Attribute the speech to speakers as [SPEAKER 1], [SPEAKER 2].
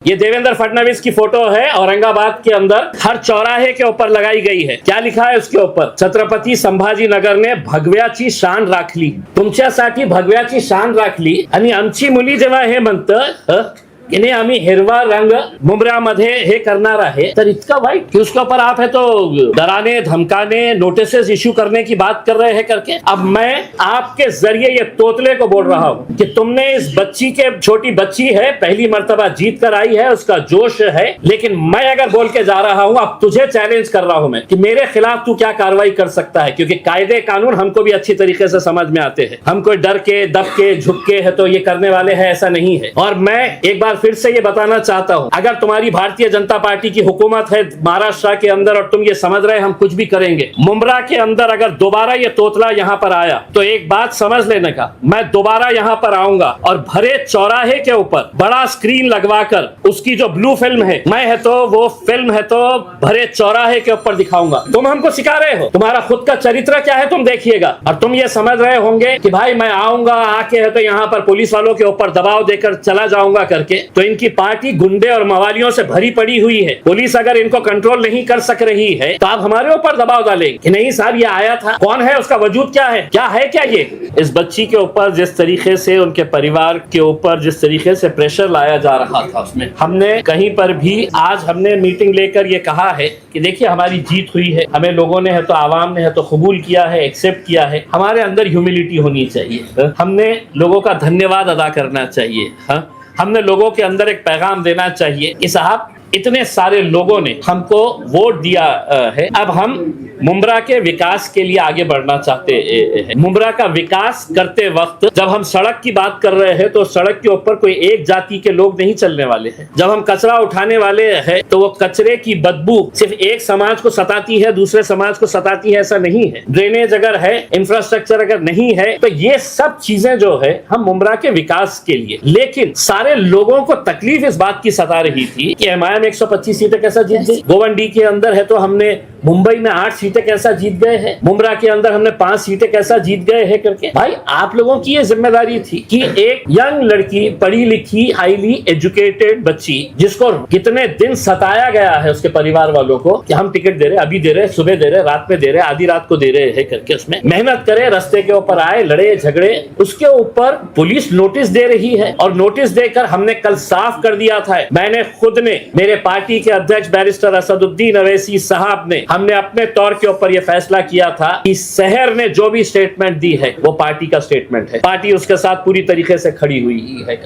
[SPEAKER 1] ये देवेंद्र फडणवीस की फोटो है। औरंगाबाद के अंदर हर चौराहे के ऊपर लगाई गई है। क्या लिखा है उसके ऊपर? छत्रपती संभाजीनगरने भगव्याची शान राखली, तुमच्यासाठी भगव्याची शान राखली। आणि आमची मुली जेव्हा हे म्हणतं की नहीं आम्ही हिरवा रंग मुंब्र्यामध्ये हे करणार आहे, तर इतका वाइट कि उसके ऊपर आप है तो डराने धमकाने नोटिसेस इश्यू करने की बात कर रहे हैं करके। अब मैं आपके जरिए ये तोतले को बोल रहा हूँ कि तुमने इस बच्ची के, छोटी बच्ची है, पहली मर्तबा जीत कर आई है, उसका जोश है, लेकिन मैं अगर बोल के जा रहा हूँ, अब तुझे चैलेंज कर रहा हूँ मैं कि मेरे खिलाफ तू क्या कार्रवाई कर सकता है, क्योंकि कायदे कानून हमको भी अच्छी तरीके से समझ में आते हैं। हम कोई डर के दब के झुक के है तो ये करने वाले हैं, ऐसा नहीं है। और मैं एक बार फिर से ये बताना चाहता हूं, अगर तुम्हारी भारतीय जनता पार्टी की हुकूमत है महाराष्ट्र के अंदर और तुम ये समझ रहे हम कुछ भी करेंगे, मुंब्रा के अंदर अगर दोबारा ये तोतला यहां पर आया तो एक बात समझ लेने का, मैं दोबारा यहां पर आऊंगा और भरे चौराहे के ऊपर बड़ा स्क्रीन लगवाकर उसकी जो ब्लू फिल्म है, मैं है तो वो फिल्म है तो भरे चौराहे के ऊपर दिखाऊंगा। तुम हमको सिखा रहे हो, तुम्हारा खुद का चरित्र क्या है तुम देखिएगा। और तुम ये समझ रहे होंगे कि भाई मैं आऊंगा, आके है तो यहाँ पर पुलिस वालों के ऊपर दबाव देकर चला जाऊंगा करके, तो इनकी पार्टी गुंडे और मवालियों से भरी पड़ी हुई है। पुलिस अगर इनको कंट्रोल नहीं कर सक रही है तो आप हमारे ऊपर दबाव डालेंगे कि नहीं साहब ये आया था, कौन है, उसका वजूद क्या है, क्या ये। इस बच्ची के ऊपर जिस तरीके से, उनके परिवार के ऊपर जिस तरीके से प्रेशर लाया जा रहा था, उसमें हमने कहीं पर भी आज हमने मीटिंग लेकर ये कहा है कि देखिए हमारी जीत हुई है, हमें लोगों ने है तो आवाम ने है तो कबूल किया है, एक्सेप्ट किया है। हमारे अंदर ह्यूमिलिटी होनी चाहिए, हमने लोगों का धन्यवाद अदा करना चाहिए। हमने लोगों के अंदर एक पैगाम देना चाहिए कि साहब इतने सारे लोगों ने हमको वोट दिया है, अब हम मुंब्रा के विकास के लिए आगे बढ़ना चाहते हैं। मुंब्रा का विकास करते वक्त जब हम सड़क की बात कर रहे हैं तो सड़क के ऊपर कोई एक जाति के लोग नहीं चलने वाले हैं। जब हम कचरा उठाने वाले हैं तो वो कचरे की बदबू सिर्फ एक समाज को सताती है, दूसरे समाज को सताती है, ऐसा नहीं है। ड्रेनेज अगर है, इंफ्रास्ट्रक्चर अगर नहीं है, तो ये सब चीजें जो है हम मुंब्रा के विकास के लिए, लेकिन सारे लोगों को तकलीफ इस बात की सता रही थी कि एमआईएम 125 सीटें कैसा जीत गई, गोवंडी के अंदर है तो हमने मुंबई में 8 सीटें कैसा जीत गए हैं, मुंब्रा के अंदर हमने 5 सीटें कैसा जीत गए हैं करके। भाई आप लोगों की ये जिम्मेदारी थी कि एक यंग लड़की, पढ़ी लिखी, हाईली एजुकेटेड बच्ची, जिसको कितने दिन सताया गया है उसके परिवार वालों को कि हम टिकट दे रहे, अभी दे रहे, सुबह दे रहे, रात में दे रहे, आधी रात को दे रहे हैं करके, उसमें मेहनत करे, रास्ते के ऊपर आए, लड़े झगड़े, उसके ऊपर पुलिस नोटिस दे रही है। और नोटिस देकर हमने कल साफ कर दिया था, मैंने खुद ने, मेरे पार्टी के अध्यक्ष बैरिस्टर असदुद्दीन अवैसी साहब ने, हमने अपने तौर के ऊपर यह फैसला किया था कि शहर ने जो भी स्टेटमेंट दी है वो पार्टी का स्टेटमेंट है, पार्टी उसके साथ पूरी तरीके से खड़ी हुई है।